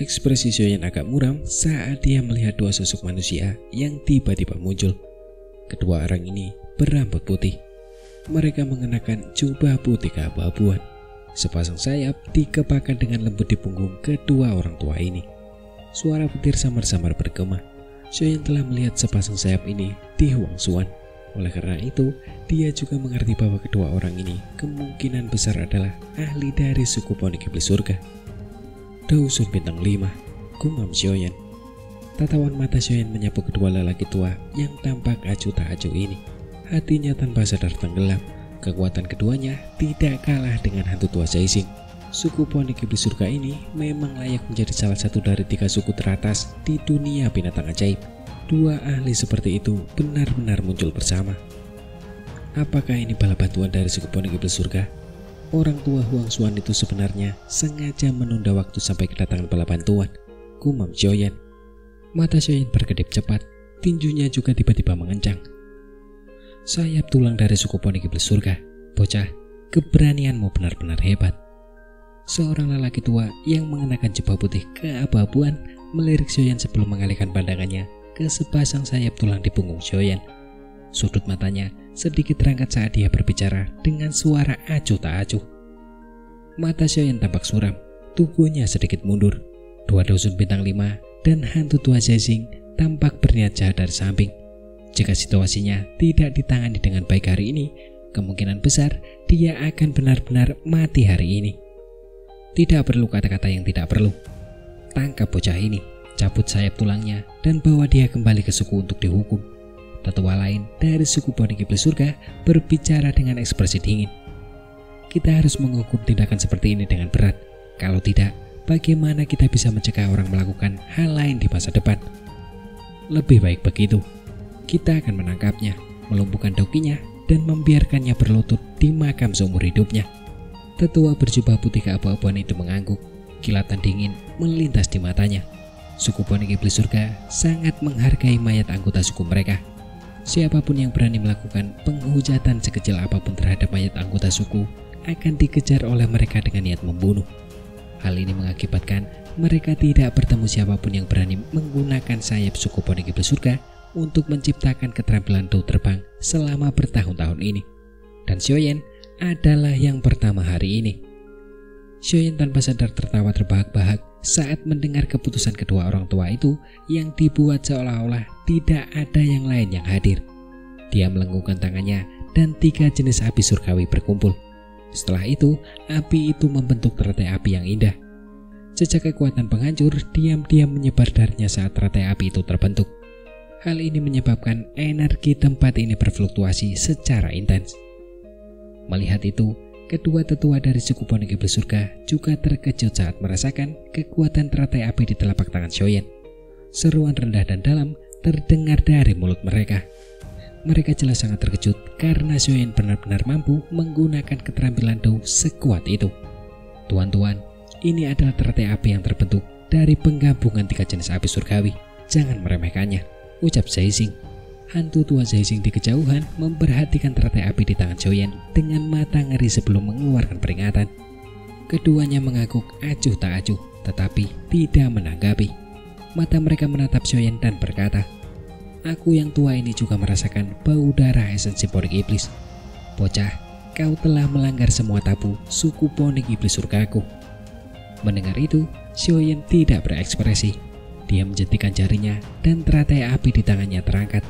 Ekspresi Xiaoyan agak muram saat dia melihat dua sosok manusia yang tiba-tiba muncul. Kedua orang ini berambut putih. Mereka mengenakan jubah putih keabu-abuan. Sepasang sayap dikepakkan dengan lembut di punggung kedua orang tua ini. Suara petir samar-samar bergema. Xiaoyan telah melihat sepasang sayap ini di Huangzuan. Oleh karena itu, dia juga mengerti bahwa kedua orang ini kemungkinan besar adalah ahli dari suku Phoenix Iblis Surga. Dusun bintang 5, gumam Xiaoyan. Tatawan mata Xiaoyan menyapu kedua lelaki tua yang tampak acuh tak acuh ini. Hatinya tanpa sadar tenggelam. Kekuatan keduanya tidak kalah dengan hantu tua Zaixing. Suku Phoenix Iblis Surga ini memang layak menjadi salah satu dari 3 suku teratas di dunia binatang ajaib. Dua ahli seperti itu benar-benar muncul bersama. Apakah ini bala bantuan dari suku Phoenix Iblis Surga? Orang tua Huangzuan itu sebenarnya sengaja menunda waktu sampai kedatangan bala bantuan, gumam Xiaoyan. Mata Xiaoyan berkedip cepat, tinjunya juga tiba-tiba mengencang. Sayap tulang dari suku Phoenix Iblis Surga, bocah, keberanianmu benar-benar hebat. Seorang lelaki tua yang mengenakan jubah putih keabu-abuan melirik Xiaoyan sebelum mengalihkan pandangannya ke sepasang sayap tulang di punggung Xiaoyan. Sudut matanya sedikit terangkat saat dia berbicara dengan suara acuh tak acuh. Mata Xiaoyan tampak suram, tubuhnya sedikit mundur. Dua dusun bintang 5 dan hantu tua Zaixing tampak berniat jahat dari samping. Jika situasinya tidak ditangani dengan baik hari ini, kemungkinan besar dia akan benar-benar mati hari ini. Tidak perlu kata-kata yang tidak perlu. Tangkap bocah ini, cabut sayap tulangnya, dan bawa dia kembali ke suku untuk dihukum. Tetua lain dari suku Phoenix Iblis Surga berbicara dengan ekspresi dingin. Kita harus menghukum tindakan seperti ini dengan berat. Kalau tidak, bagaimana kita bisa mencegah orang melakukan hal lain di masa depan? Lebih baik begitu. Kita akan menangkapnya, melumpuhkan dokinya, dan membiarkannya berlutut di makam seumur hidupnya. Tetua berjubah putih keabu-abuan itu mengangguk. Kilatan dingin melintas di matanya. Suku Phoenix Iblis Surga sangat menghargai mayat anggota suku mereka. Siapapun yang berani melakukan penghujatan sekecil apapun terhadap mayat anggota suku akan dikejar oleh mereka dengan niat membunuh. Hal ini mengakibatkan mereka tidak bertemu siapapun yang berani menggunakan sayap suku Phoenix Iblis Surga untuk menciptakan keterampilan daun terbang selama bertahun-tahun ini. Dan Xiaoyan adalah yang pertama hari ini. Xiaoyan tanpa sadar tertawa terbahak-bahak saat mendengar keputusan kedua orang tua itu yang dibuat seolah-olah tidak ada yang lain yang hadir. Dia melenggungkan tangannya dan 3 jenis api surgawi berkumpul. Setelah itu, api itu membentuk teratai api yang indah. Jejak kekuatan penghancur diam-diam menyebar darinya saat teratai api itu terbentuk. Hal ini menyebabkan energi tempat ini berfluktuasi secara intens. Melihat itu, kedua tetua dari suku Phoenix Iblis Surga juga terkejut saat merasakan kekuatan teratai api di telapak tangan Xiaoyan. Seruan rendah dan dalam terdengar dari mulut mereka. Mereka jelas sangat terkejut karena Xiaoyan benar-benar mampu menggunakan keterampilan Dou sekuat itu. Tuan-tuan, ini adalah teratai api yang terbentuk dari penggabungan 3 jenis api surgawi. Jangan meremehkannya, ucap Zaixing. Hantu tua Zaixing di kejauhan memperhatikan teratai api di tangan Xiaoyan dengan mata ngeri sebelum mengeluarkan peringatan. Keduanya mengangguk acuh tak acuh, tetapi tidak menanggapi. Mata mereka menatap Xiaoyan dan berkata, "Aku yang tua ini juga merasakan bau darah esensi Phoenix Iblis. Bocah, kau telah melanggar semua tabu suku Phoenix Iblis Surgaku." Mendengar itu, Xiaoyan tidak berekspresi. Dia menjentikan jarinya dan teratai api di tangannya terangkat.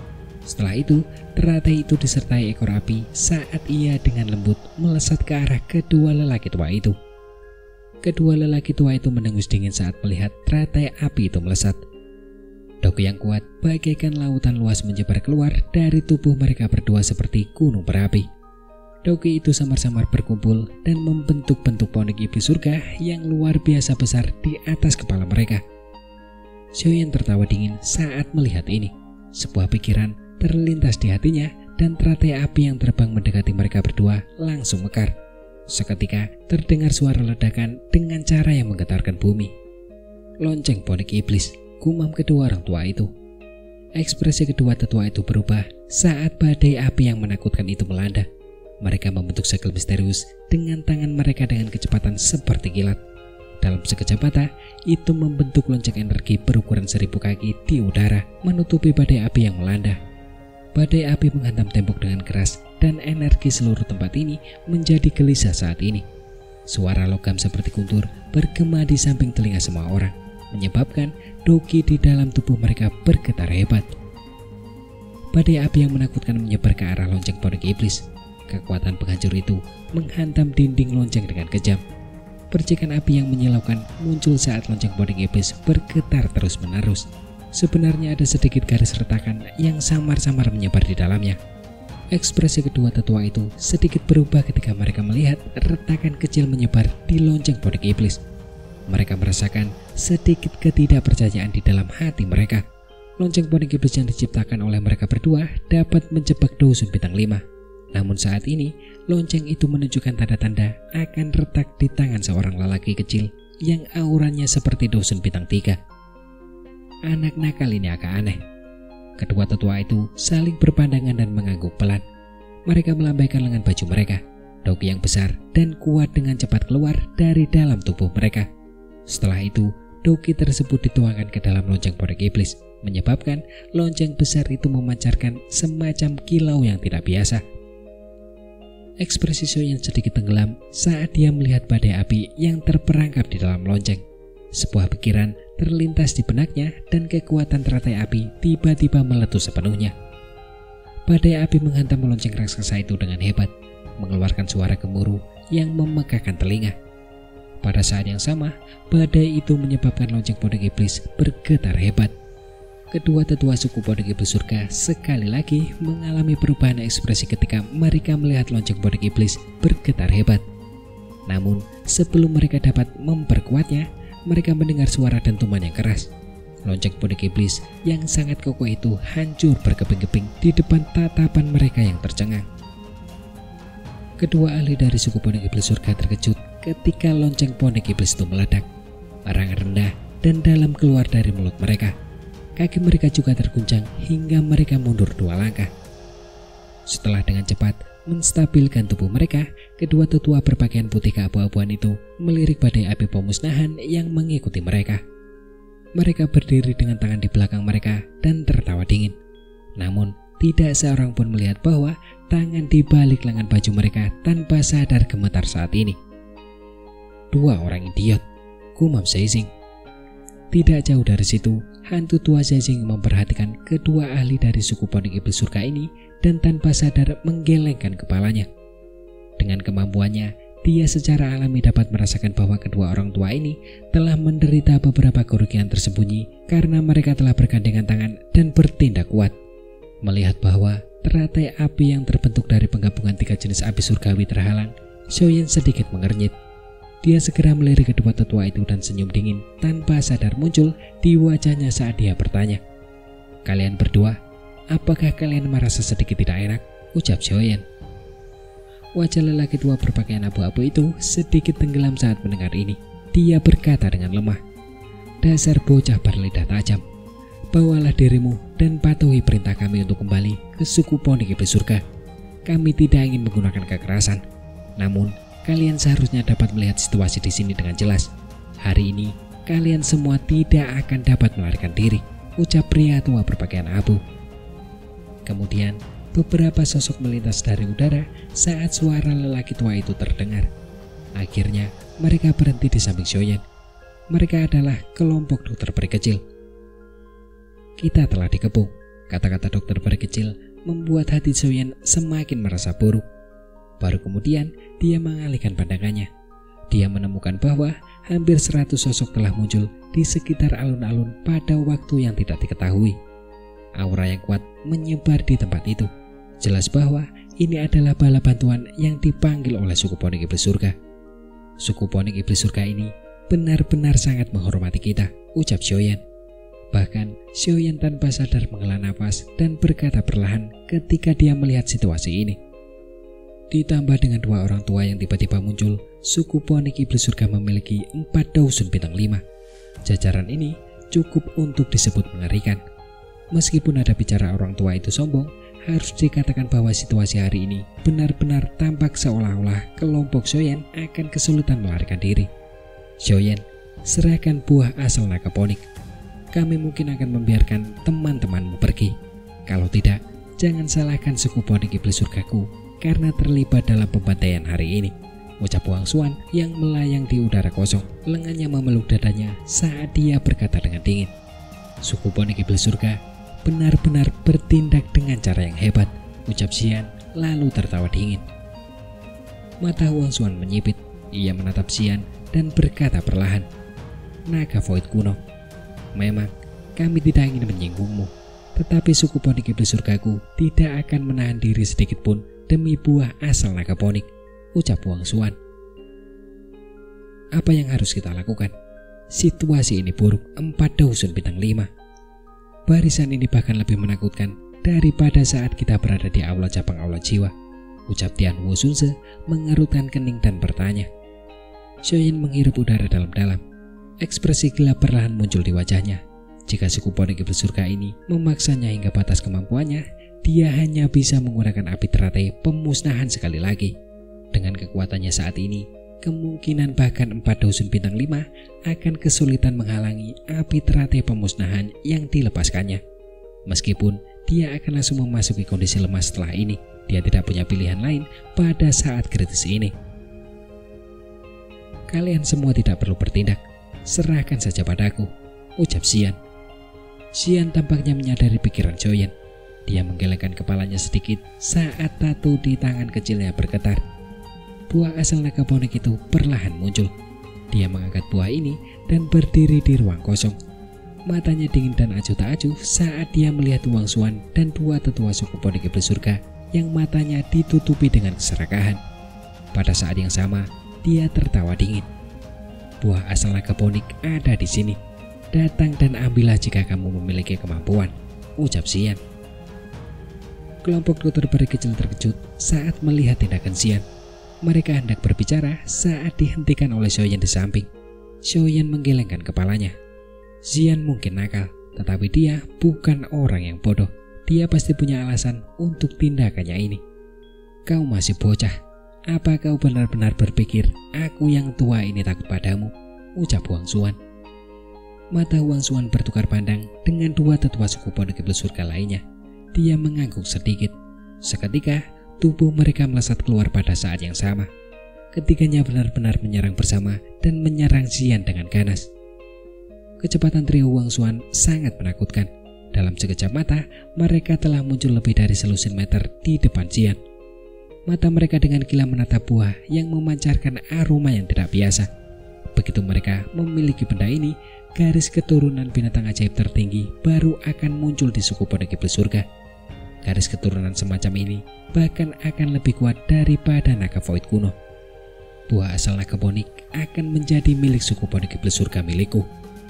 Setelah itu, teratai itu disertai ekor api saat ia dengan lembut melesat ke arah kedua lelaki tua itu. Kedua lelaki tua itu mendengus dingin saat melihat teratai api itu melesat. Doku yang kuat bagaikan lautan luas menyebar keluar dari tubuh mereka berdua seperti gunung berapi. Doku itu samar-samar berkumpul dan membentuk-bentuk Phoenix Iblis Surga yang luar biasa besar di atas kepala mereka. Xiaoyan tertawa dingin saat melihat ini. Sebuah pikiran terlintas di hatinya dan teratai api yang terbang mendekati mereka berdua langsung mekar. Seketika terdengar suara ledakan dengan cara yang menggetarkan bumi. Lonceng Phoenix Iblis, gumam kedua orang tua itu. Ekspresi kedua tetua itu berubah saat badai api yang menakutkan itu melanda. Mereka membentuk segel misterius dengan tangan mereka dengan kecepatan seperti kilat. Dalam sekejap mata, itu membentuk lonceng energi berukuran 1000 kaki di udara, menutupi badai api yang melanda. Badai api menghantam tembok dengan keras dan energi seluruh tempat ini menjadi gelisah saat ini. Suara logam seperti guntur bergema di samping telinga semua orang, menyebabkan doki di dalam tubuh mereka bergetar hebat. Badai api yang menakutkan menyebar ke arah lonceng pondok iblis. Kekuatan penghancur itu menghantam dinding lonceng dengan kejam. Percikan api yang menyilaukan muncul saat lonceng pondok iblis bergetar terus-menerus. Sebenarnya ada sedikit garis retakan yang samar-samar menyebar di dalamnya. Ekspresi kedua tetua itu sedikit berubah ketika mereka melihat retakan kecil menyebar di lonceng pondok iblis. Mereka merasakan sedikit ketidakpercayaan di dalam hati mereka. Lonceng pondok iblis yang diciptakan oleh mereka berdua dapat menjebak dusun bintang 5. Namun saat ini, lonceng itu menunjukkan tanda-tanda akan retak di tangan seorang lelaki kecil yang auranya seperti dusun bintang 3. Anak nakal ini agak aneh. Kedua tetua itu saling berpandangan dan mengangguk pelan. Mereka melambaikan lengan baju mereka. Doki yang besar dan kuat dengan cepat keluar dari dalam tubuh mereka. Setelah itu, doki tersebut dituangkan ke dalam lonceng pondok iblis, menyebabkan lonceng besar itu memancarkan semacam kilau yang tidak biasa. Ekspresi Xiaoyan sedikit tenggelam saat dia melihat badai api yang terperangkap di dalam lonceng. Sebuah pikiran terlintas di benaknya dan kekuatan teratai api tiba-tiba meletus sepenuhnya. Badai api menghantam lonceng raksasa itu dengan hebat, mengeluarkan suara gemuruh yang memegahkan telinga. Pada saat yang sama, badai itu menyebabkan lonceng pondok iblis bergetar hebat. Kedua tetua suku pondok iblis surga sekali lagi mengalami perubahan ekspresi ketika mereka melihat lonceng pondok iblis bergetar hebat. Namun, sebelum mereka dapat memperkuatnya, mereka mendengar suara dentuman yang keras. Lonceng pondok iblis yang sangat kokoh itu hancur berkeping-keping di depan tatapan mereka yang tercengang. Kedua ahli dari suku pondok iblis surga terkejut ketika lonceng pondok iblis itu meledak. Arangan rendah dan dalam keluar dari mulut mereka. Kaki mereka juga terguncang hingga mereka mundur 2 langkah. Setelah dengan cepat menstabilkan tubuh mereka, kedua tetua berpakaian putih keabu-abuan itu melirik badai api pemusnahan yang mengikuti mereka. Mereka berdiri dengan tangan di belakang mereka dan tertawa dingin. Namun, tidak seorang pun melihat bahwa tangan di balik lengan baju mereka tanpa sadar gemetar saat ini. 2 orang idiot, gumam Zhezing. Tidak jauh dari situ, hantu tua Zhezing memperhatikan kedua ahli dari suku pondok iblis surga ini dan tanpa sadar menggelengkan kepalanya. Dengan kemampuannya, dia secara alami dapat merasakan bahwa kedua orang tua ini telah menderita beberapa kerugian tersembunyi karena mereka telah bergandengan tangan dan bertindak kuat. Melihat bahwa teratai api yang terbentuk dari penggabungan 3 jenis api surgawi terhalang, Xiaoyan sedikit mengernyit. Dia segera melirik kedua tetua itu dan senyum dingin tanpa sadar muncul di wajahnya saat dia bertanya, "Kalian berdua, apakah kalian merasa sedikit tidak enak?" ucap Xiaoyan. Wajah lelaki tua berpakaian abu-abu itu sedikit tenggelam saat mendengar ini. Dia berkata dengan lemah, "Dasar bocah berlidah tajam, bawalah dirimu dan patuhi perintah kami untuk kembali ke suku pondok iblis surga. Kami tidak ingin menggunakan kekerasan, namun kalian seharusnya dapat melihat situasi di sini dengan jelas. Hari ini, kalian semua tidak akan dapat melarikan diri," ucap pria tua berpakaian abu. Kemudian, beberapa sosok melintas dari udara saat suara lelaki tua itu terdengar. Akhirnya, mereka berhenti di samping Xiaoyan. Mereka adalah kelompok dokter peri kecil. "Kita telah dikepung," kata-kata dokter peri kecil membuat hati Xiaoyan semakin merasa buruk. Baru kemudian dia mengalihkan pandangannya. Dia menemukan bahwa hampir 100 sosok telah muncul di sekitar alun-alun pada waktu yang tidak diketahui. Aura yang kuat menyebar di tempat itu. Jelas bahwa ini adalah bala bantuan yang dipanggil oleh suku pondok iblis surga. "Suku pondok iblis surga ini benar-benar sangat menghormati kita," ucap Xiaoyan. Bahkan Xiaoyan tanpa sadar menghela nafas dan berkata perlahan ketika dia melihat situasi ini. Ditambah dengan 2 orang tua yang tiba-tiba muncul, suku pondok iblis surga memiliki 4 dusun bintang 5. Jajaran ini cukup untuk disebut mengerikan. Meskipun ada bicara orang tua itu sombong, harus dikatakan bahwa situasi hari ini benar-benar tampak seolah-olah kelompok Xiaoyan akan kesulitan melarikan diri. Xiaoyan serahkan buah asal naga ponik. Kami mungkin akan membiarkan teman-temanmu pergi. Kalau tidak, jangan salahkan suku ponik iblis surgaku karena terlibat dalam pembantaian hari ini, ucap Wang Xuan yang melayang di udara kosong. Lengannya memeluk dadanya saat dia berkata dengan dingin, suku ponik iblis surga benar-benar bertindak dengan cara yang hebat, ucap Xian lalu tertawa dingin. Mata Wang Xuan menyipit. Ia menatap Xian dan berkata perlahan, naga void kuno, memang kami tidak ingin menyinggungmu, tetapi suku ponik iblis surgaku tidak akan menahan diri sedikit pun demi buah asal naga ponik, ucap Wang Xuan. Apa yang harus kita lakukan? Situasi ini buruk 4 dusun bintang 5. Barisan ini bahkan lebih menakutkan daripada saat kita berada di aula cabang aula jiwa, ucap Tian Wu Sunse mengerutkan kening dan bertanya. Xiaoyan menghirup udara dalam-dalam. Ekspresi gelap perlahan muncul di wajahnya. Jika suku ponik iblis surga ini memaksanya hingga batas kemampuannya, dia hanya bisa menggunakan api teratai pemusnahan sekali lagi. Dengan kekuatannya saat ini, kemungkinan bahkan 4 dusun bintang 5 akan kesulitan menghalangi api teratai pemusnahan yang dilepaskannya. Meskipun dia akan langsung memasuki kondisi lemah setelah ini, dia tidak punya pilihan lain pada saat kritis ini. Kalian semua tidak perlu bertindak, serahkan saja padaku, ucap Xian. Xian tampaknya menyadari pikiran Xiaoyan. Dia menggelengkan kepalanya sedikit saat tato di tangan kecilnya bergetar. Buah asal naga ponik itu perlahan muncul. Dia mengangkat buah ini dan berdiri di ruang kosong. Matanya dingin dan acuh tak acuh saat dia melihat Wang Xuan dan 2 tetua suku ponik iblis surga yang matanya ditutupi dengan keserakahan. Pada saat yang sama, dia tertawa dingin. Buah asal naga ponik ada di sini. Datang dan ambillah jika kamu memiliki kemampuan, ucap Xian. Kelompok dokter peri kecil terkejut saat melihat tindakan Xian. Mereka hendak berbicara saat dihentikan oleh Xiaoyan di samping. Xiaoyan menggelengkan kepalanya. Xian mungkin nakal, tetapi dia bukan orang yang bodoh. Dia pasti punya alasan untuk tindakannya ini. Kau masih bocah. Apa kau benar-benar berpikir aku yang tua ini takut padamu, ucap Wang Xuan. Mata Wang Xuan bertukar pandang dengan 2 tetua suku ponik iblis surga lainnya. Dia mengangguk sedikit. Seketika tubuh mereka melesat keluar pada saat yang sama. Ketiganya benar-benar menyerang bersama dan menyerang Xian dengan ganas. Kecepatan trio Wang Xuan sangat menakutkan. Dalam sekejap mata, mereka telah muncul lebih dari selusin meter di depan Xian. Mata mereka dengan gila menatap buah yang memancarkan aroma yang tidak biasa. Begitu mereka memiliki benda ini, garis keturunan binatang ajaib tertinggi baru akan muncul di suku ponik iblis surga. Garis keturunan semacam ini bahkan akan lebih kuat daripada naga void kuno. Buah asal naga ponik akan menjadi milik suku ponik iblis surga milikku,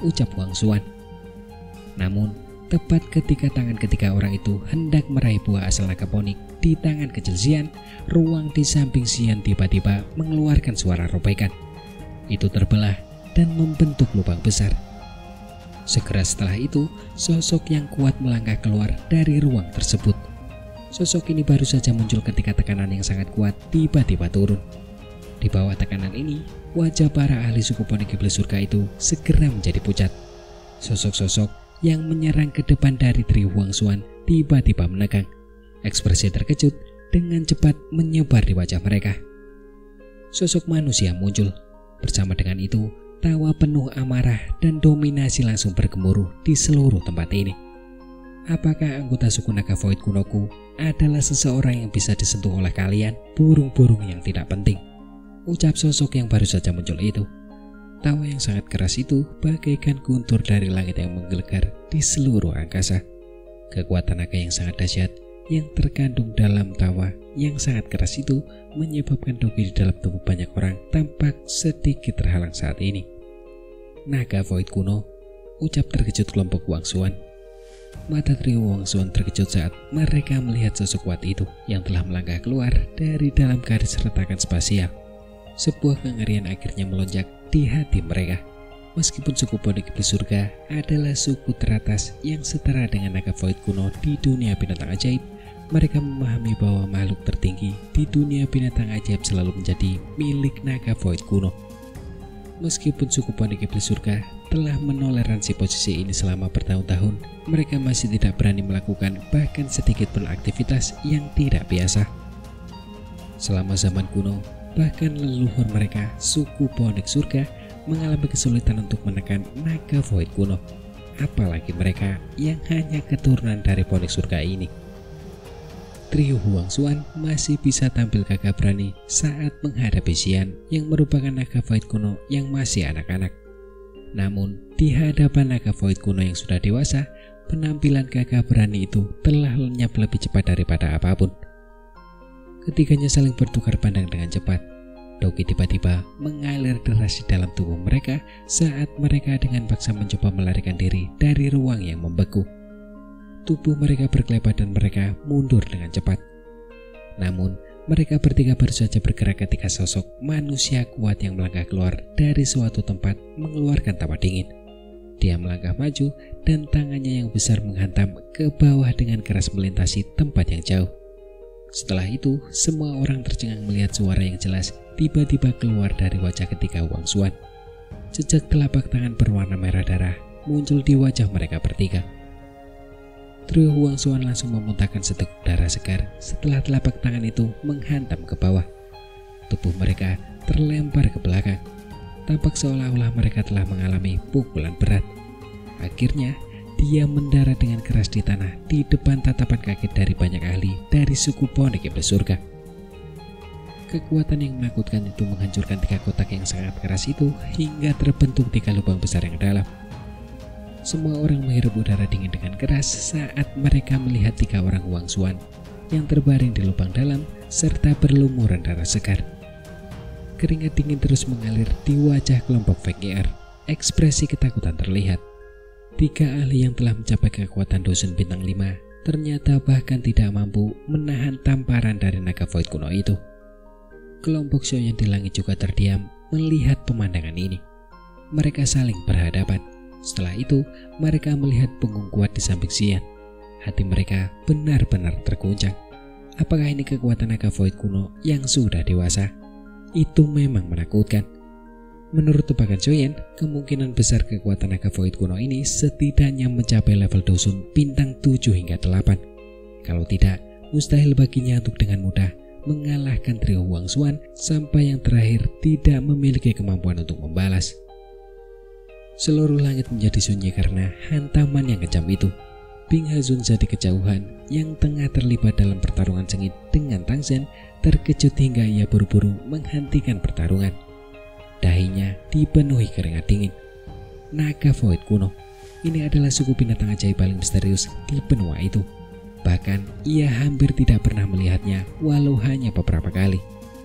ucap Wang Xuan. Namun, tepat ketika tangan ketiga orang itu hendak meraih buah asal naga ponik di tangan kecil Xian, ruang di samping Xian tiba-tiba mengeluarkan suara robekan. Itu terbelah dan membentuk lubang besar. Segera setelah itu, sosok yang kuat melangkah keluar dari ruang tersebut. Sosok ini baru saja muncul ketika tekanan yang sangat kuat tiba-tiba turun. Di bawah tekanan ini, wajah para ahli suku ponik iblis surga itu segera menjadi pucat. Sosok-sosok yang menyerang ke depan dari trio Wang Xuan tiba-tiba menegang. Ekspresi terkejut dengan cepat menyebar di wajah mereka. Sosok manusia muncul. Bersama dengan itu, tawa penuh amarah dan dominasi langsung bergemuruh di seluruh tempat ini. Apakah anggota suku naga void kunoku adalah seseorang yang bisa disentuh oleh kalian, burung-burung yang tidak penting? Ucap sosok yang baru saja muncul itu. Tawa yang sangat keras itu bagaikan guntur dari langit yang menggelegar di seluruh angkasa. Kekuatan naga yang sangat dahsyat yang terkandung dalam tawa yang sangat keras itu menyebabkan dogi di dalam tubuh banyak orang tampak sedikit terhalang saat ini. Naga void kuno, ucap terkejut kelompok Wang Xuan. Mata trio Wang Xuan terkejut saat mereka melihat sosok kuat itu yang telah melangkah keluar dari dalam garis retakan spasial. Sebuah kengerian akhirnya melonjak di hati mereka. Meskipun suku ponik iblis surga adalah suku teratas yang setara dengan naga void kuno di dunia binatang ajaib, mereka memahami bahwa makhluk tertinggi di dunia binatang ajaib selalu menjadi milik naga void kuno. Meskipun suku Pondok Iblis Surga telah menoleransi posisi ini selama bertahun-tahun, mereka masih tidak berani melakukan bahkan sedikit pun aktivitas yang tidak biasa. Selama zaman kuno, bahkan leluhur mereka, suku Pondok Surga, mengalami kesulitan untuk menekan naga void kuno. Apalagi mereka yang hanya keturunan dari Pondok Surga ini. Trio Huangzuan masih bisa tampil gagah berani saat menghadapi Xian yang merupakan naga void kuno yang masih anak-anak. Namun di hadapan naga void kuno yang sudah dewasa, penampilan gagah berani itu telah lenyap lebih cepat daripada apapun. Ketiganya saling bertukar pandang dengan cepat. Doki tiba-tiba mengalir deras di dalam tubuh mereka saat mereka dengan paksa mencoba melarikan diri dari ruang yang membeku. Tubuh mereka berkelebat dan mereka mundur dengan cepat. Namun, mereka bertiga baru saja bergerak ketika sosok manusia kuat yang melangkah keluar dari suatu tempat mengeluarkan tawa dingin. Dia melangkah maju dan tangannya yang besar menghantam ke bawah dengan keras melintasi tempat yang jauh. Setelah itu, semua orang tercengang melihat suara yang jelas tiba-tiba keluar dari wajah ketiga Huangzuan. Jejak telapak tangan berwarna merah darah muncul di wajah mereka bertiga. Trio Huangzuan langsung memuntahkan seteguk darah segar setelah telapak tangan itu menghantam ke bawah. Tubuh mereka terlempar ke belakang. Tampak seolah-olah mereka telah mengalami pukulan berat. Akhirnya, dia mendarat dengan keras di tanah di depan tatapan kaget dari banyak ahli dari suku Pondok Iblis Surga. Kekuatan yang menakutkan itu menghancurkan 3 kotak yang sangat keras itu hingga terbentuk 3 lubang besar yang dalam. Semua orang menghirup udara dingin dengan keras saat mereka melihat 3 orang Huangzuan yang terbaring di lubang dalam serta berlumuran darah segar. Keringat dingin terus mengalir di wajah kelompok VKR. Ekspresi ketakutan terlihat. 3 ahli yang telah mencapai kekuatan dusun bintang 5 ternyata bahkan tidak mampu menahan tamparan dari naga void kuno itu. Kelompok Xiao yang di langit juga terdiam melihat pemandangan ini. Mereka saling berhadapan. Setelah itu, mereka melihat punggung kuat di samping Xian. Hati mereka benar-benar terguncang. Apakah ini kekuatan naga void kuno yang sudah dewasa? Itu memang menakutkan. Menurut tebakan Xiaoyan, kemungkinan besar kekuatan naga void kuno ini setidaknya mencapai level dusun bintang 7 hingga 8. Kalau tidak, mustahil baginya untuk dengan mudah mengalahkan trio Huangzuan sampai yang terakhir tidak memiliki kemampuan untuk membalas. Seluruh langit menjadi sunyi karena hantaman yang kejam itu. Bing Hazunza di kejauhan yang tengah terlibat dalam pertarungan sengit dengan Tang Zhen terkejut hingga ia buru-buru menghentikan pertarungan. Dahinya dipenuhi keringat dingin. Naga void kuno. Ini adalah suku binatang ajaib paling misterius di benua itu. Bahkan ia hampir tidak pernah melihatnya walau hanya beberapa kali.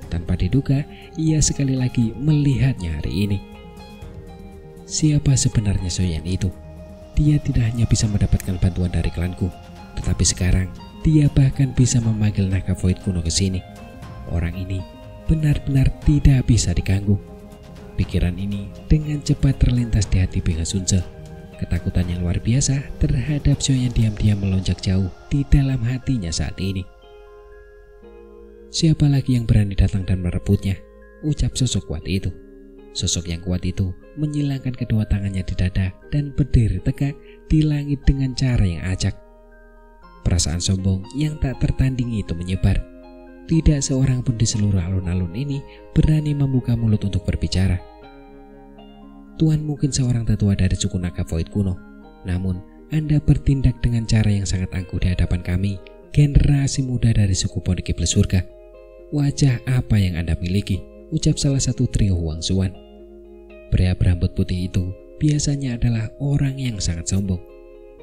Tanpa diduga, ia sekali lagi melihatnya hari ini. Siapa sebenarnya Xiaoyan itu? Dia tidak hanya bisa mendapatkan bantuan dari klanku, tetapi sekarang dia bahkan bisa memanggil naga void kuno ke sini. Orang ini benar-benar tidak bisa diganggu. Pikiran ini dengan cepat terlintas di hati Bing Hazunza. Ketakutan yang luar biasa terhadap Xiaoyan diam-diam melonjak jauh di dalam hatinya saat ini. Siapa lagi yang berani datang dan merebutnya? Ucap sosok kuat itu. Sosok yang kuat itu menyilangkan kedua tangannya di dada dan berdiri tegak di langit dengan cara yang acak. Perasaan sombong yang tak tertandingi itu menyebar. Tidak seorang pun di seluruh alun-alun ini berani membuka mulut untuk berbicara. Tuan mungkin seorang tetua dari suku naga void kuno, namun Anda bertindak dengan cara yang sangat angkuh di hadapan kami, generasi muda dari suku Pondok Iblis Surga. Wajah apa yang Anda miliki? Ucap salah satu trio Huangzuan. Pria berambut putih itu biasanya adalah orang yang sangat sombong.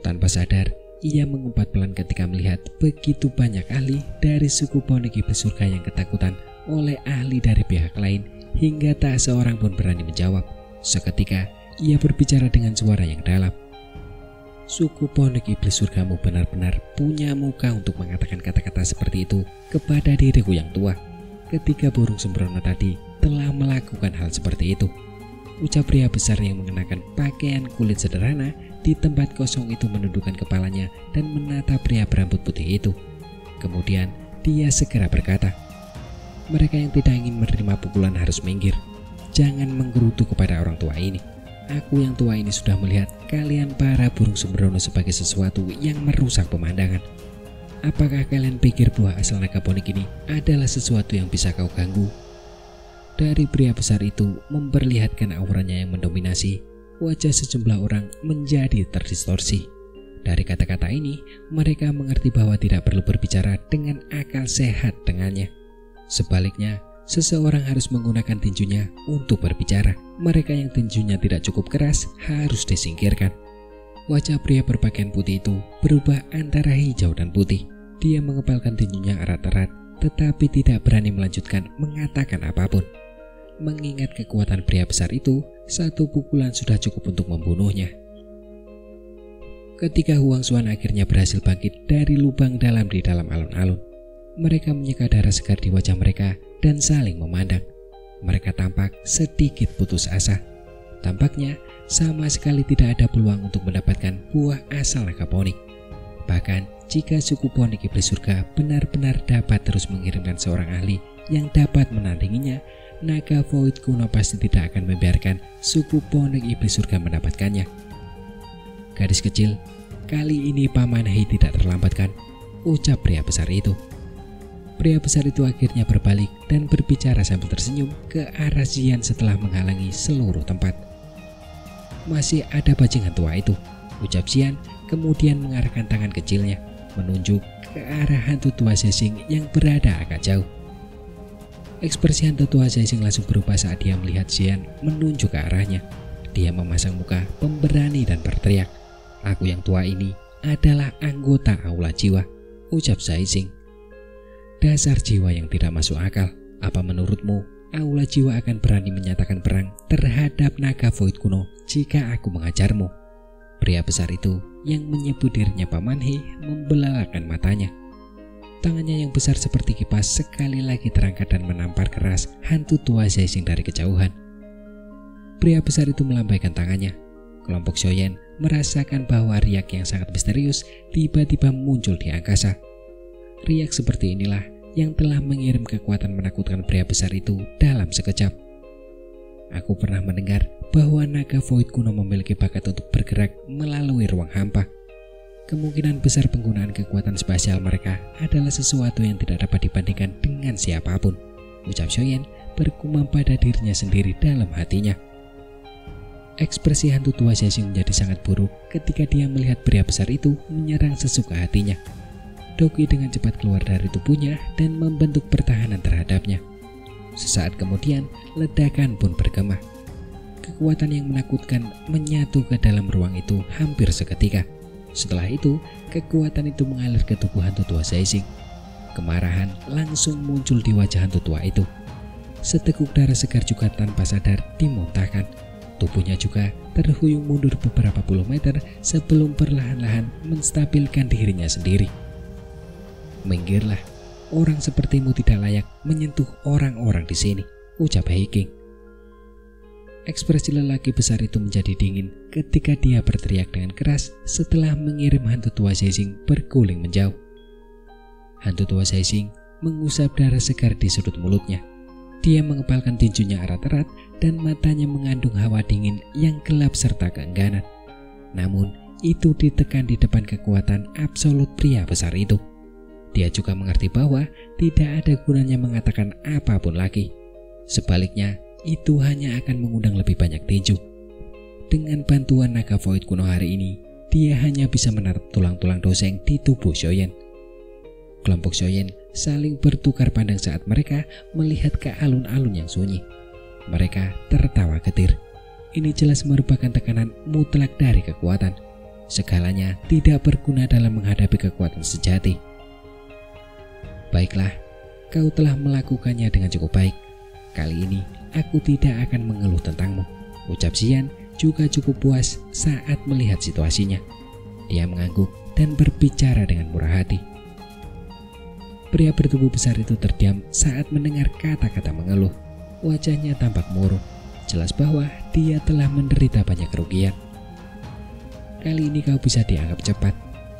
Tanpa sadar, ia mengumpat pelan ketika melihat begitu banyak ahli dari suku Pondok Iblis Surga yang ketakutan oleh ahli dari pihak lain hingga tak seorang pun berani menjawab. Seketika, ia berbicara dengan suara yang dalam. Suku Pondok Iblis Surgamu benar-benar punya muka untuk mengatakan kata-kata seperti itu kepada diriku yang tua. Ketika burung sembrono tadi telah melakukan hal seperti itu. Ucap pria besar yang mengenakan pakaian kulit sederhana di tempat kosong itu menundukkan kepalanya dan menatap pria berambut putih itu. Kemudian dia segera berkata, "Mereka yang tidak ingin menerima pukulan harus minggir. jangan menggerutu kepada orang tua ini. Aku yang tua ini sudah melihat kalian para burung sembrono sebagai sesuatu yang merusak pemandangan. Apakah kalian pikir buah asal nagaponik ini adalah sesuatu yang bisa kau ganggu?" Dari pria besar itu memperlihatkan auranya yang mendominasi, wajah sejumlah orang menjadi terdistorsi. Dari kata-kata ini, mereka mengerti bahwa tidak perlu berbicara dengan akal sehat dengannya. Sebaliknya, seseorang harus menggunakan tinjunya untuk berbicara. Mereka yang tinjunya tidak cukup keras harus disingkirkan. Wajah pria berpakaian putih itu berubah antara hijau dan putih. Dia mengepalkan tinjunya erat-erat, tetapi tidak berani melanjutkan mengatakan apapun. Mengingat kekuatan pria besar itu, satu pukulan sudah cukup untuk membunuhnya. Ketika Huang Xuan akhirnya berhasil bangkit dari lubang dalam di dalam alun-alun, mereka menyeka darah segar di wajah mereka dan saling memandang. Mereka tampak sedikit putus asa. Tampaknya sama sekali tidak ada peluang untuk mendapatkan buah asal nagaponik. Bahkan jika suku Ponik Iblis Surga benar-benar dapat terus mengirimkan seorang ahli yang dapat menandinginya, naga void kuno pasti tidak akan membiarkan suku Ponik Iblis Surga mendapatkannya. "Gadis kecil, kali ini Paman Hei tidak terlambatkan," ucap pria besar itu. Pria besar itu akhirnya berbalik dan berbicara sambil tersenyum ke arah Xian setelah menghalangi seluruh tempat. "Masih ada bajingan tua itu," ucap Xian, kemudian mengarahkan tangan kecilnya menunjuk ke arah hantu tua Zexing yang berada agak jauh. Ekspresi hantu tua Zexing langsung berubah saat dia melihat Xian menunjuk ke arahnya. Dia memasang muka pemberani dan berteriak, "Aku yang tua ini adalah anggota Aula Jiwa," ucap Zexing. "Dasar jiwa yang tidak masuk akal. Apa menurutmu Aula Jiwa akan berani menyatakan perang terhadap naga void kuno jika aku mengajarmu?" Pria besar itu yang menyebut dirinya Paman Hei membelalakan matanya. Tangannya yang besar seperti kipas sekali lagi terangkat dan menampar keras hantu tua Zexing dari kejauhan. Pria besar itu melambaikan tangannya. Kelompok Shoyen merasakan bahwa riak yang sangat misterius tiba-tiba muncul di angkasa. Riak seperti inilah yang telah mengirim kekuatan menakutkan pria besar itu dalam sekejap. "Aku pernah mendengar bahwa naga void kuno memiliki bakat untuk bergerak melalui ruang hampa. Kemungkinan besar penggunaan kekuatan spasial mereka adalah sesuatu yang tidak dapat dibandingkan dengan siapapun," ucap Shoyen bergumam pada dirinya sendiri dalam hatinya. Ekspresi hantu tua Zexing menjadi sangat buruk ketika dia melihat pria besar itu menyerang sesuka hatinya. Doki dengan cepat keluar dari tubuhnya dan membentuk pertahanan terhadapnya. Sesaat kemudian, ledakan pun bergema. Kekuatan yang menakutkan menyatu ke dalam ruang itu hampir seketika. Setelah itu, kekuatan itu mengalir ke tubuh hantu tua Zexing. Kemarahan langsung muncul di wajah hantu tua itu. Seteguk darah segar juga tanpa sadar dimuntahkan. Tubuhnya juga terhuyung mundur beberapa puluh meter sebelum perlahan-lahan menstabilkan dirinya sendiri. "Minggirlah, orang sepertimu tidak layak menyentuh orang-orang di sini," ucap Heiking. Ekspresi lelaki besar itu menjadi dingin ketika dia berteriak dengan keras setelah mengirim hantu tua Zexing berguling menjauh. Hantu tua Zexing mengusap darah segar di sudut mulutnya. Dia mengepalkan tinjunya erat-erat dan matanya mengandung hawa dingin yang gelap serta keengganan. Namun, itu ditekan di depan kekuatan absolut pria besar itu. Dia juga mengerti bahwa tidak ada gunanya mengatakan apapun lagi. Sebaliknya, itu hanya akan mengundang lebih banyak tinju. Dengan bantuan naga void kuno hari ini, dia hanya bisa menaruh tulang-tulang doseng di tubuh Shoyen. Kelompok Shoyen saling bertukar pandang saat mereka melihat ke alun-alun yang sunyi. Mereka tertawa getir. Ini jelas merupakan tekanan mutlak dari kekuatan. Segalanya tidak berguna dalam menghadapi kekuatan sejati. "Baiklah, kau telah melakukannya dengan cukup baik. Kali ini aku tidak akan mengeluh tentangmu," ucap Xian juga cukup puas saat melihat situasinya. Dia mengangguk dan berbicara dengan murah hati. Pria bertubuh besar itu terdiam saat mendengar kata-kata mengeluh. Wajahnya tampak murung. Jelas bahwa dia telah menderita banyak kerugian. "Kali ini kau bisa dianggap cepat.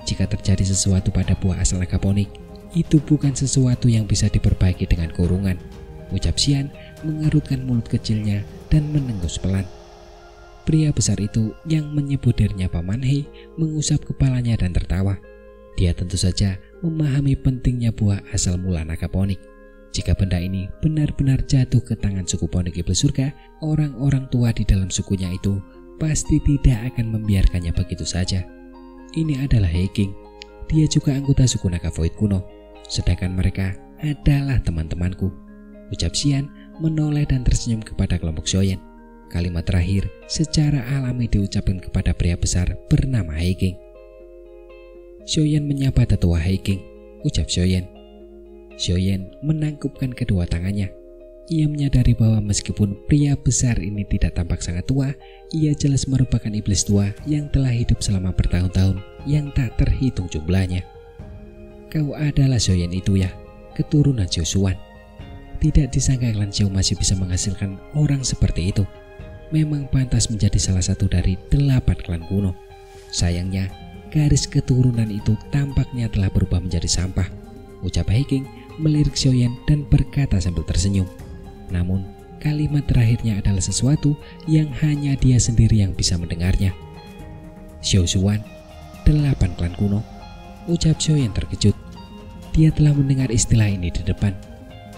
Jika terjadi sesuatu pada buah asal nagaponik, itu bukan sesuatu yang bisa diperbaiki dengan kurungan," ucap Xian mengerutkan mulut kecilnya dan menengus pelan. Pria besar itu yang menyebut dirinya Paman Hei mengusap kepalanya dan tertawa. Dia tentu saja memahami pentingnya buah asal mula naga ponik. Jika benda ini benar-benar jatuh ke tangan suku Ponik Iblis Surga, orang-orang tua di dalam sukunya itu pasti tidak akan membiarkannya begitu saja. Ini adalah Hei King. Dia juga anggota suku naga Void kuno. Sedangkan mereka adalah teman-temanku. Ucap Xian menoleh dan tersenyum kepada kelompok Xiaoyan. Kalimat terakhir secara alami diucapkan kepada pria besar bernama Hei King. Xiaoyan menyapa tetua Hei King, ucap Xiaoyan. Xiaoyan menangkupkan kedua tangannya. Ia menyadari bahwa meskipun pria besar ini tidak tampak sangat tua, ia jelas merupakan iblis tua yang telah hidup selama bertahun-tahun yang tak terhitung jumlahnya. Kau adalah Xiaoyan itu ya, keturunan Xiao Xuan. Tidak disangka klan Xiao masih bisa menghasilkan orang seperti itu. Memang pantas menjadi salah satu dari 8 klan kuno. Sayangnya, garis keturunan itu tampaknya telah berubah menjadi sampah, ucap Hei King melirik Xiaoyan dan berkata sambil tersenyum. Namun, kalimat terakhirnya adalah sesuatu yang hanya dia sendiri yang bisa mendengarnya. Xiao Xuan, 8 klan kuno, ucap Xiaoyan terkejut. Dia telah mendengar istilah ini di depan.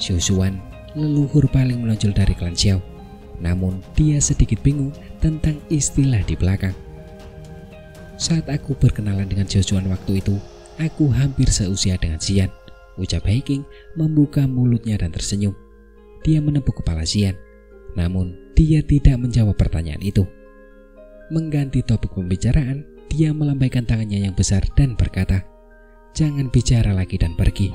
Xiao Xuan, leluhur paling menonjol dari klan Xiao. Namun, dia sedikit bingung tentang istilah di belakang. Saat aku berkenalan dengan Xiao Xuan waktu itu, aku hampir seusia dengan Xian, ucap Hei King membuka mulutnya dan tersenyum. Dia menepuk kepala Xian, namun dia tidak menjawab pertanyaan itu. Mengganti topik pembicaraan, dia melambaikan tangannya yang besar dan berkata, "Jangan bicara lagi dan pergi.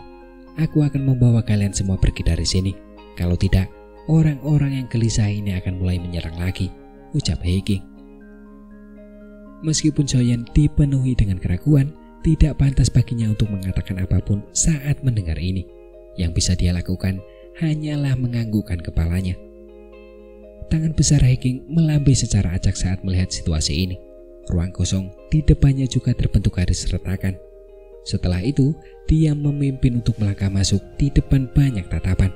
Aku akan membawa kalian semua pergi dari sini. Kalau tidak, orang-orang yang gelisah ini akan mulai menyerang lagi," ucap Hei King. Meskipun Xiaoyan dipenuhi dengan keraguan, tidak pantas baginya untuk mengatakan apapun saat mendengar ini. Yang bisa dia lakukan hanyalah menganggukkan kepalanya. Tangan besar Hei King melambai secara acak saat melihat situasi ini. Ruang kosong di depannya juga terbentuk garis retakan. Setelah itu, dia memimpin untuk melangkah masuk di depan banyak tatapan.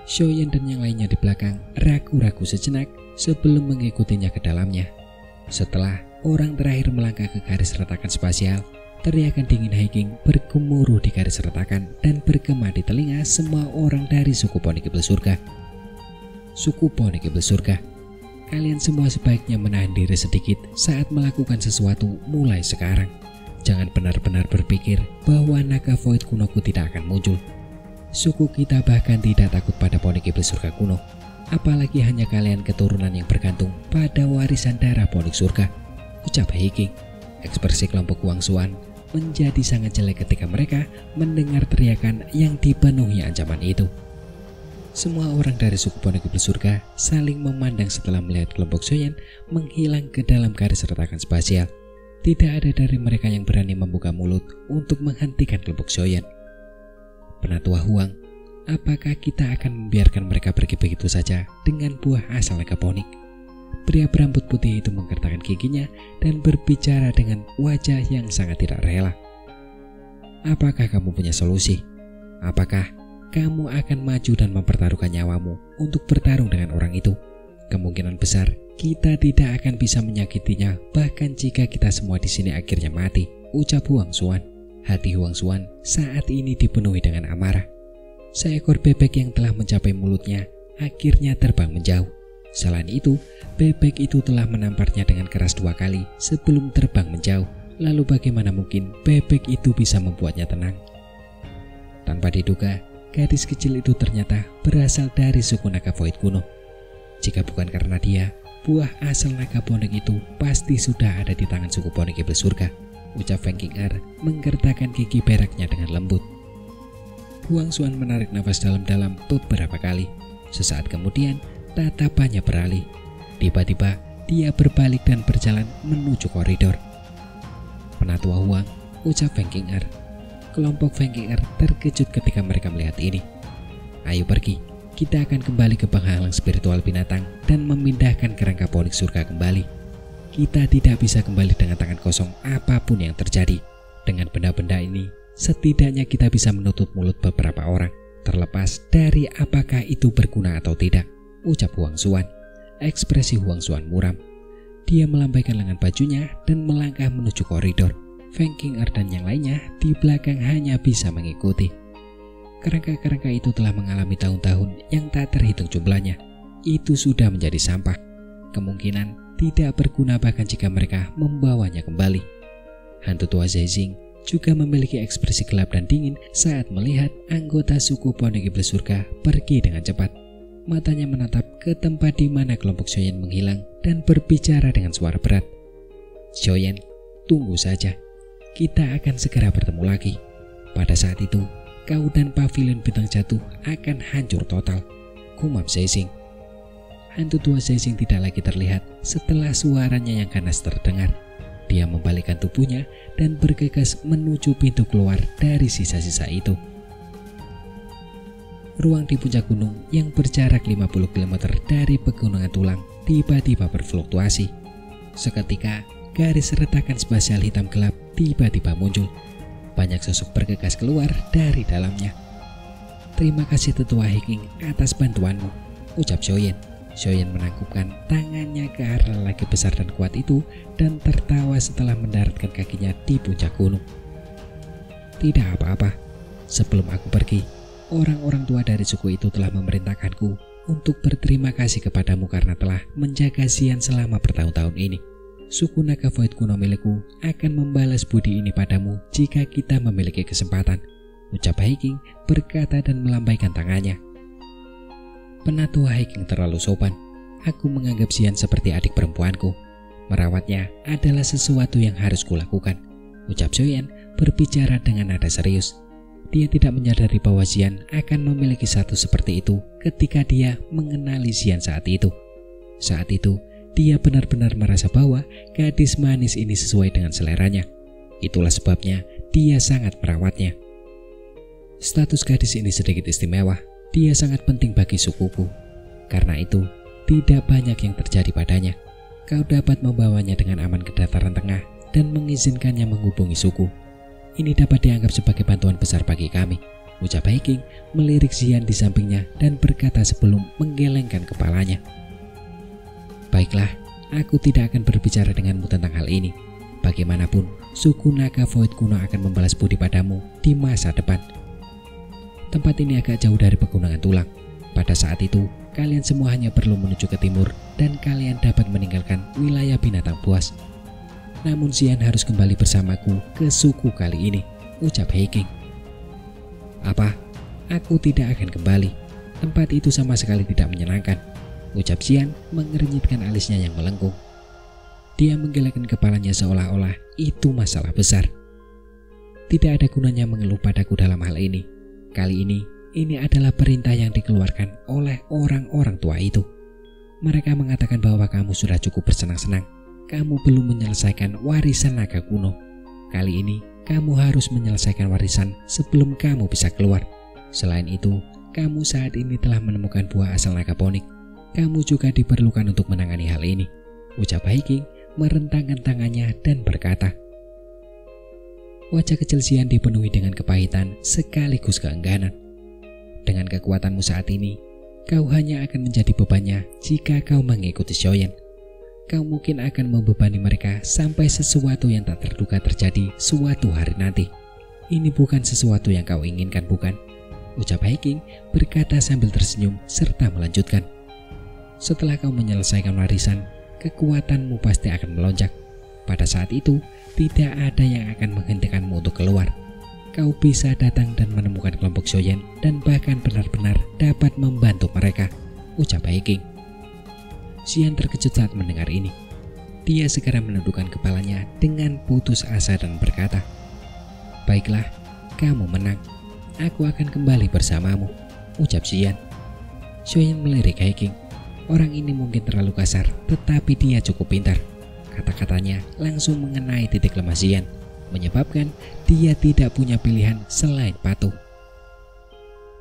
Xiaoyan dan yang lainnya di belakang ragu-ragu sejenak sebelum mengikutinya ke dalamnya. Setelah orang terakhir melangkah ke garis retakan spasial, teriakan dingin Hei King bergemuruh di garis retakan dan bergema di telinga semua orang dari suku Ponik Iblis Surga. Suku Ponik Iblis Surga, kalian semua sebaiknya menahan diri sedikit saat melakukan sesuatu mulai sekarang. Jangan benar-benar berpikir bahwa naga Void kunoku tidak akan muncul. Suku kita bahkan tidak takut pada Ponik Iblis Surga kuno. Apalagi hanya kalian keturunan yang bergantung pada warisan darah Ponik Surga, ucap Hei King. Ekspresi kelompok Huang Xuan menjadi sangat jelek ketika mereka mendengar teriakan yang dipenuhi ancaman itu. Semua orang dari suku Ponik Iblis Surga saling memandang setelah melihat kelompok Xiaoyan menghilang ke dalam garis retakan spasial. Tidak ada dari mereka yang berani membuka mulut untuk menghentikan kelompok Xiaoyan. Penatua Huang, apakah kita akan membiarkan mereka pergi begitu saja dengan buah asal naga ponik? Pria berambut putih itu menggertakkan giginya dan berbicara dengan wajah yang sangat tidak rela. Apakah kamu punya solusi? Apakah kamu akan maju dan mempertaruhkan nyawamu untuk bertarung dengan orang itu? Kemungkinan besar kita tidak akan bisa menyakitinya, bahkan jika kita semua di sini akhirnya mati, ucap Huang Xuan. Hati Huang Xuan saat ini dipenuhi dengan amarah. Seekor bebek yang telah mencapai mulutnya akhirnya terbang menjauh. Selain itu, bebek itu telah menamparnya dengan keras 2 kali sebelum terbang menjauh. Lalu bagaimana mungkin bebek itu bisa membuatnya tenang? Tanpa diduga, gadis kecil itu ternyata berasal dari suku naga Void kuno. Jika bukan karena dia, buah asal naga ponik itu pasti sudah ada di tangan suku Ponik Iblis Surga, ucap Feng Qing'er menggertakkan gigi peraknya dengan lembut. Huang Xuan menarik nafas dalam-dalam beberapa kali. Sesaat kemudian, tatapannya beralih. Tiba-tiba, dia berbalik dan berjalan menuju koridor. Penatua Huang, ucap Feng Qing'er. Kelompok Feng Qing'er terkejut ketika mereka melihat ini. Ayo pergi, kita akan kembali ke penghalang spiritual binatang dan memindahkan kerangka Ponik Surga kembali. Kita tidak bisa kembali dengan tangan kosong apapun yang terjadi. Dengan benda-benda ini, setidaknya kita bisa menutup mulut beberapa orang, terlepas dari apakah itu berguna atau tidak, ucap Huang Xuan. ekspresi Huang Xuan muram. Dia melambaikan lengan bajunya dan melangkah menuju koridor. Feng Qing'er dan yang lainnya di belakang hanya bisa mengikuti. Kerangka-kerangka itu telah mengalami tahun-tahun yang tak terhitung jumlahnya. Itu sudah menjadi sampah. Kemungkinan tidak berguna bahkan jika mereka membawanya kembali. Hantu tua Zexing juga memiliki ekspresi gelap dan dingin saat melihat anggota suku Pondok Iblis Surga pergi dengan cepat. Matanya menatap ke tempat di mana kelompok Xiaoyan menghilang dan berbicara dengan suara berat. "Xiaoyan, tunggu saja. Kita akan segera bertemu lagi. Pada saat itu, kau dan pavilion bintang jatuh akan hancur total," gumam Zexing. Hantu tua Zexing tidak lagi terlihat setelah suaranya yang ganas terdengar. Dia membalikkan tubuhnya dan bergegas menuju pintu keluar dari sisa-sisa itu. Ruang di puncak gunung yang berjarak 50 km dari pegunungan tulang tiba-tiba berfluktuasi. Seketika, garis retakan spasial hitam gelap tiba-tiba muncul. Banyak sosok bergegas keluar dari dalamnya. "Terima kasih Tetua Heking atas bantuanmu," ucap Xiaoyan. Xiaoyan menangkupkan tangannya ke arah lelaki besar dan kuat itu dan tertawa setelah mendaratkan kakinya di puncak gunung. "Tidak apa-apa. Sebelum aku pergi, orang-orang tua dari suku itu telah memerintahkanku untuk berterima kasih kepadamu karena telah menjaga Xian selama bertahun-tahun ini. Suku naga Void kuno milikku akan membalas budi ini padamu jika kita memiliki kesempatan," ucap Heking berkata dan melambaikan tangannya. "Penatua Heking terlalu sopan. Aku menganggap Xian seperti adik perempuanku. Merawatnya adalah sesuatu yang harus kulakukan," ucap Xiaoyan berbicara dengan nada serius. Dia tidak menyadari bahwa Xian akan memiliki satu seperti itu ketika dia mengenali Xian saat itu. Saat itu, dia benar-benar merasa bahwa gadis manis ini sesuai dengan seleranya. Itulah sebabnya dia sangat merawatnya. Status gadis ini sedikit istimewa. Dia sangat penting bagi sukuku. Karena itu, tidak banyak yang terjadi padanya. Kau dapat membawanya dengan aman ke dataran tengah dan mengizinkannya menghubungi suku. Ini dapat dianggap sebagai bantuan besar bagi kami, ucap Heking melirik Xian di sampingnya dan berkata sebelum menggelengkan kepalanya. "Baiklah, aku tidak akan berbicara denganmu tentang hal ini. Bagaimanapun, suku naga Void kuno akan membalas budi padamu di masa depan." Tempat ini agak jauh dari pegunungan tulang. Pada saat itu, kalian semua hanya perlu menuju ke timur dan kalian dapat meninggalkan wilayah binatang buas. Namun Xian harus kembali bersamaku ke suku kali ini, ucap Heking. "Apa? Aku tidak akan kembali. Tempat itu sama sekali tidak menyenangkan," ucap Xian mengernyitkan alisnya yang melengkung. Dia menggelengkan kepalanya seolah-olah itu masalah besar. "Tidak ada gunanya mengeluh padaku dalam hal ini. Kali ini adalah perintah yang dikeluarkan oleh orang-orang tua itu. Mereka mengatakan bahwa kamu sudah cukup bersenang-senang. Kamu belum menyelesaikan warisan naga kuno. Kali ini kamu harus menyelesaikan warisan sebelum kamu bisa keluar. Selain itu, kamu saat ini telah menemukan buah asal naga ponik. Kamu juga diperlukan untuk menangani hal ini," ucap Heking merentangkan tangannya dan berkata. Wajah kecil Xian dipenuhi dengan kepahitan sekaligus keengganan. "Dengan kekuatanmu saat ini, kau hanya akan menjadi bebannya jika kau mengikuti Xiaoyan. Kau mungkin akan membebani mereka sampai sesuatu yang tak terduga terjadi suatu hari nanti. Ini bukan sesuatu yang kau inginkan, bukan?" ucap Heking berkata sambil tersenyum serta melanjutkan. "Setelah kau menyelesaikan warisan, kekuatanmu pasti akan melonjak. Pada saat itu, tidak ada yang akan menghentikanmu untuk keluar. Kau bisa datang dan menemukan kelompok Xiaoyan dan bahkan benar-benar dapat membantu mereka," ucap Heking. Xian terkejut saat mendengar ini. Dia segera menundukkan kepalanya dengan putus asa dan berkata, "Baiklah, kamu menang. Aku akan kembali bersamamu," ucap Xian. Xiaoyan melirik Heking. Orang ini mungkin terlalu kasar, tetapi dia cukup pintar. Kata-katanya langsung mengenai titik lemah Xian, menyebabkan dia tidak punya pilihan selain patuh.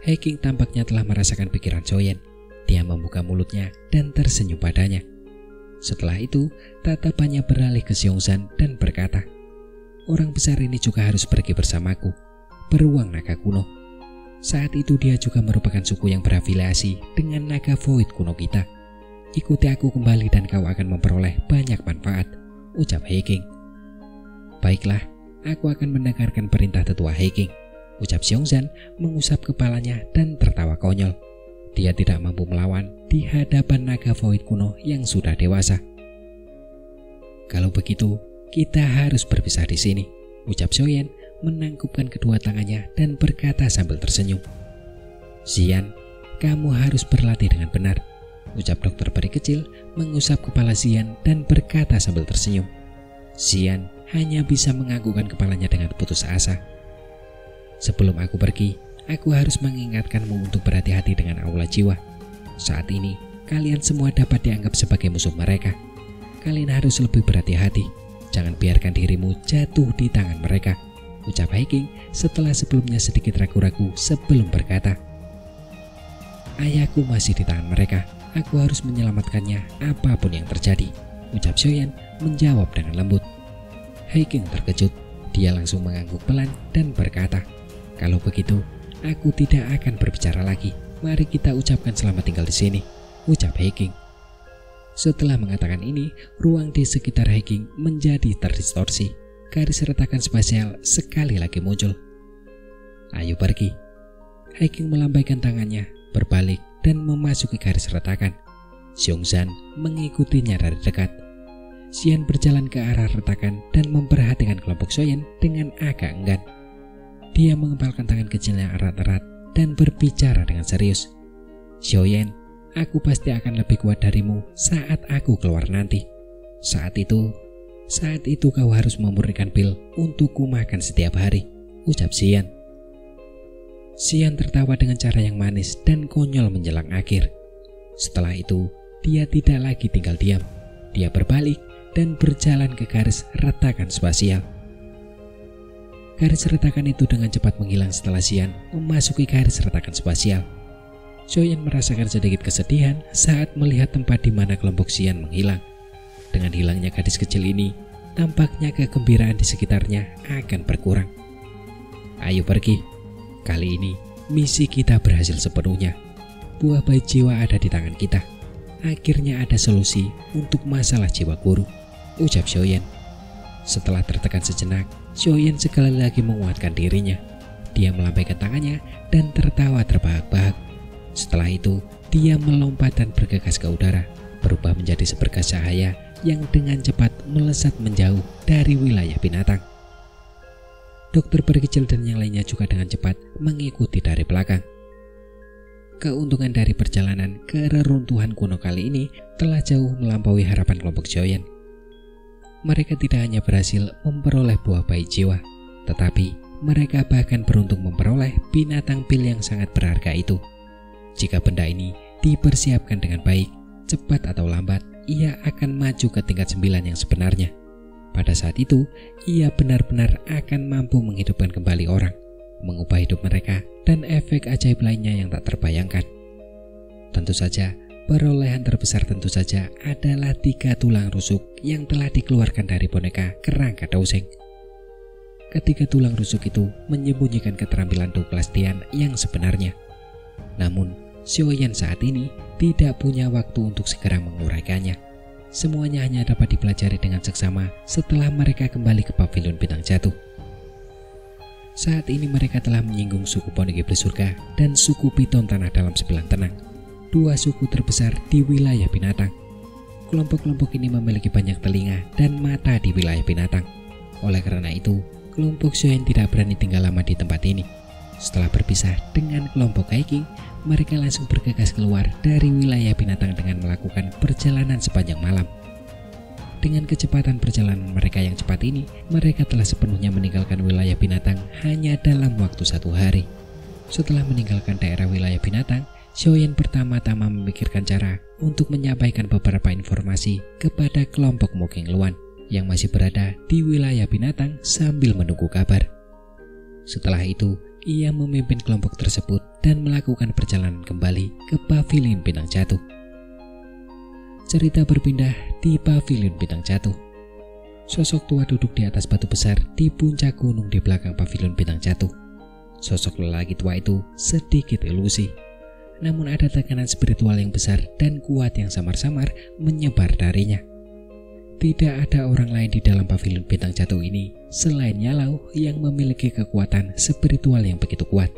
Heking tampaknya telah merasakan pikiran Xiaoyan. Dia membuka mulutnya dan tersenyum padanya. Setelah itu, tatapannya beralih ke Xiongzhan dan berkata, "Orang besar ini juga harus pergi bersamaku, beruang naga kuno. Saat itu dia juga merupakan suku yang berafiliasi dengan naga Void kuno kita. ikuti aku kembali dan kau akan memperoleh banyak manfaat, ucap Haeking. Baiklah, aku akan mendengarkan perintah tetua Haeking, ucap Seongsan mengusap kepalanya dan tertawa konyol. Dia tidak mampu melawan di hadapan naga void kuno yang sudah dewasa. Kalau begitu, kita harus berpisah di sini, ucap Xiaoyan menangkupkan kedua tangannya dan berkata sambil tersenyum. Xian, kamu harus berlatih dengan benar, ucap dokter peri kecil mengusap kepala Xian dan berkata sambil tersenyum. Xian hanya bisa menganggukkan kepalanya dengan putus asa. Sebelum aku pergi, aku harus mengingatkanmu untuk berhati-hati dengan aula jiwa. Saat ini, kalian semua dapat dianggap sebagai musuh mereka. Kalian harus lebih berhati-hati. Jangan biarkan dirimu jatuh di tangan mereka, ucap Haeking setelah sebelumnya sedikit ragu-ragu sebelum berkata. Ayahku masih di tangan mereka. Aku harus menyelamatkannya apapun yang terjadi, ucap Xiaoyan menjawab dengan lembut. Haeking terkejut. Dia langsung mengangguk pelan dan berkata, kalau begitu, aku tidak akan berbicara lagi. Mari kita ucapkan selamat tinggal di sini, ucap Haeking. Setelah mengatakan ini, ruang di sekitar Haeking menjadi terdistorsi. Garis retakan spasial sekali lagi muncul. Ayo pergi. Haeking melambaikan tangannya, berbalik dan memasuki garis retakan. Seongsan mengikutinya dari dekat. Xian berjalan ke arah retakan dan memperhatikan kelompok Xiaoyan dengan agak enggan. Dia mengepalkan tangan kecilnya erat-erat dan berbicara dengan serius. Xiaoyan, aku pasti akan lebih kuat darimu saat aku keluar nanti. Saat itu kau harus memurnikan pil untukku makan setiap hari, ucap Xian. Xian tertawa dengan cara yang manis dan konyol menjelang akhir. Setelah itu, dia tidak lagi tinggal diam. Dia berbalik dan berjalan ke garis retakan spasial. Garis retakan itu dengan cepat menghilang setelah Xian memasuki garis retakan spasial. Xiaoyan merasakan sedikit kesedihan saat melihat tempat di mana kelompok Xian menghilang. Dengan hilangnya gadis kecil ini, tampaknya kegembiraan di sekitarnya akan berkurang. Ayo pergi. Kali ini, misi kita berhasil sepenuhnya. Buah bayi jiwa ada di tangan kita. Akhirnya ada solusi untuk masalah jiwa guru, ucap Xiaoyan. Setelah tertekan sejenak, Xiaoyan sekali lagi menguatkan dirinya. Dia melambaikan tangannya dan tertawa terbahak-bahak. Setelah itu, dia melompat dan bergegas ke udara, berubah menjadi seberkas cahaya yang dengan cepat melesat menjauh dari wilayah binatang. Dokter peri kecil dan yang lainnya juga dengan cepat mengikuti dari belakang. Keuntungan dari perjalanan ke reruntuhan kuno kali ini telah jauh melampaui harapan kelompok Xiaoyan. Mereka tidak hanya berhasil memperoleh buah bayi jiwa, tetapi mereka bahkan beruntung memperoleh binatang pil yang sangat berharga itu. Jika benda ini dipersiapkan dengan baik, cepat atau lambat, ia akan maju ke tingkat 9 yang sebenarnya. Pada saat itu, ia benar-benar akan mampu menghidupkan kembali orang, mengubah hidup mereka, dan efek ajaib lainnya yang tak terbayangkan. Tentu saja, perolehan terbesar tentu saja adalah 3 tulang rusuk yang telah dikeluarkan dari boneka kerangka Daoseng. Ketiga tulang rusuk itu menyembunyikan keterampilan Douglas Dian yang sebenarnya. Namun, Xiaoyan saat ini tidak punya waktu untuk segera menguraikannya. Semuanya hanya dapat dipelajari dengan seksama setelah mereka kembali ke pavilion bintang jatuh. Saat ini mereka telah menyinggung suku Pondok Iblis Surga dan suku Piton Tanah Dalam 9 Tenang, 2 suku terbesar di wilayah binatang. Kelompok-kelompok ini memiliki banyak telinga dan mata di wilayah binatang. Oleh karena itu, kelompok Xiaoyan tidak berani tinggal lama di tempat ini. Setelah berpisah dengan kelompok Haeking, mereka langsung bergegas keluar dari wilayah binatang dengan melakukan perjalanan sepanjang malam. Dengan kecepatan perjalanan mereka yang cepat ini, mereka telah sepenuhnya meninggalkan wilayah binatang hanya dalam waktu 1 hari. Setelah meninggalkan daerah wilayah binatang, Xiaoyan pertama-tama memikirkan cara untuk menyampaikan beberapa informasi kepada kelompok Mokeng Luan yang masih berada di wilayah binatang sambil menunggu kabar. Setelah itu, ia memimpin kelompok tersebut dan melakukan perjalanan kembali ke pavilion bintang jatuh. Cerita berpindah di pavilion bintang jatuh. Sosok tua duduk di atas batu besar di puncak gunung di belakang pavilion bintang jatuh. Sosok lelaki tua itu sedikit ilusi. namun ada tekanan spiritual yang besar dan kuat yang samar-samar menyebar darinya. Tidak ada orang lain di dalam pavilion bintang jatuh ini selain Yalau yang memiliki kekuatan spiritual yang begitu kuat.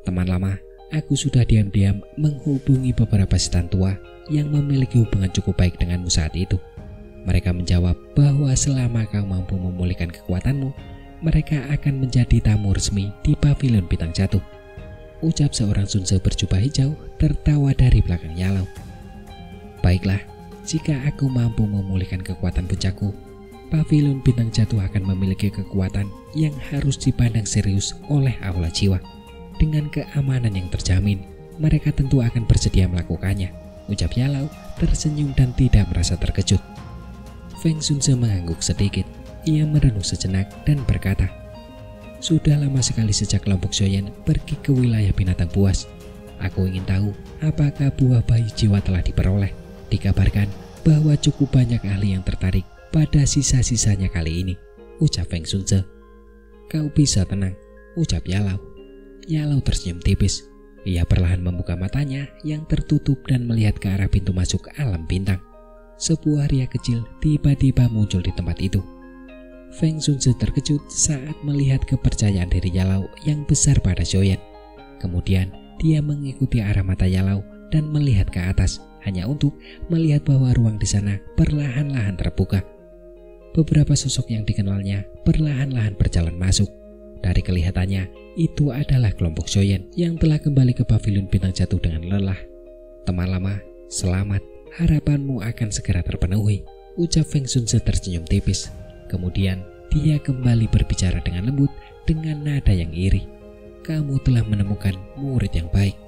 Teman lama, aku sudah diam-diam menghubungi beberapa setan tua yang memiliki hubungan cukup baik denganmu saat itu. Mereka menjawab bahwa selama kau mampu memulihkan kekuatanmu, mereka akan menjadi tamu resmi di pavilion bintang jatuh. Ucap seorang Sunse berjubah hijau tertawa dari belakang Yalau. Baiklah, jika aku mampu memulihkan kekuatan puncakku, pavilion bintang jatuh akan memiliki kekuatan yang harus dipandang serius oleh aula jiwa. Dengan keamanan yang terjamin, mereka tentu akan bersedia melakukannya, ucap Yalau tersenyum dan tidak merasa terkejut. Feng Sunse mengangguk sedikit. Ia merenung sejenak dan berkata, sudah lama sekali sejak kelompok Zoyan pergi ke wilayah binatang buas. Aku ingin tahu apakah buah bayi jiwa telah diperoleh. Dikabarkan bahwa cukup banyak ahli yang tertarik pada sisa-sisanya kali ini, ucap Feng Sunse. Kau bisa tenang, ucap Yalau. Yalau tersenyum tipis. Ia perlahan membuka matanya yang tertutup dan melihat ke arah pintu masuk alam bintang. Sebuah ria kecil tiba-tiba muncul di tempat itu. Feng Sunse terkejut saat melihat kepercayaan diri Yalau yang besar pada Zoyan. Kemudian dia mengikuti arah mata Yalau dan melihat ke atas, hanya untuk melihat bahwa ruang di sana perlahan-lahan terbuka. Beberapa sosok yang dikenalnya perlahan-lahan berjalan masuk. Dari kelihatannya, itu adalah kelompok Zoyan yang telah kembali ke pavilion bintang jatuh dengan lelah. Teman lama, selamat. Harapanmu akan segera terpenuhi, ucap Feng Sunse tersenyum tipis. Kemudian dia kembali berbicara dengan lembut dengan nada yang iri. Kamu telah menemukan murid yang baik.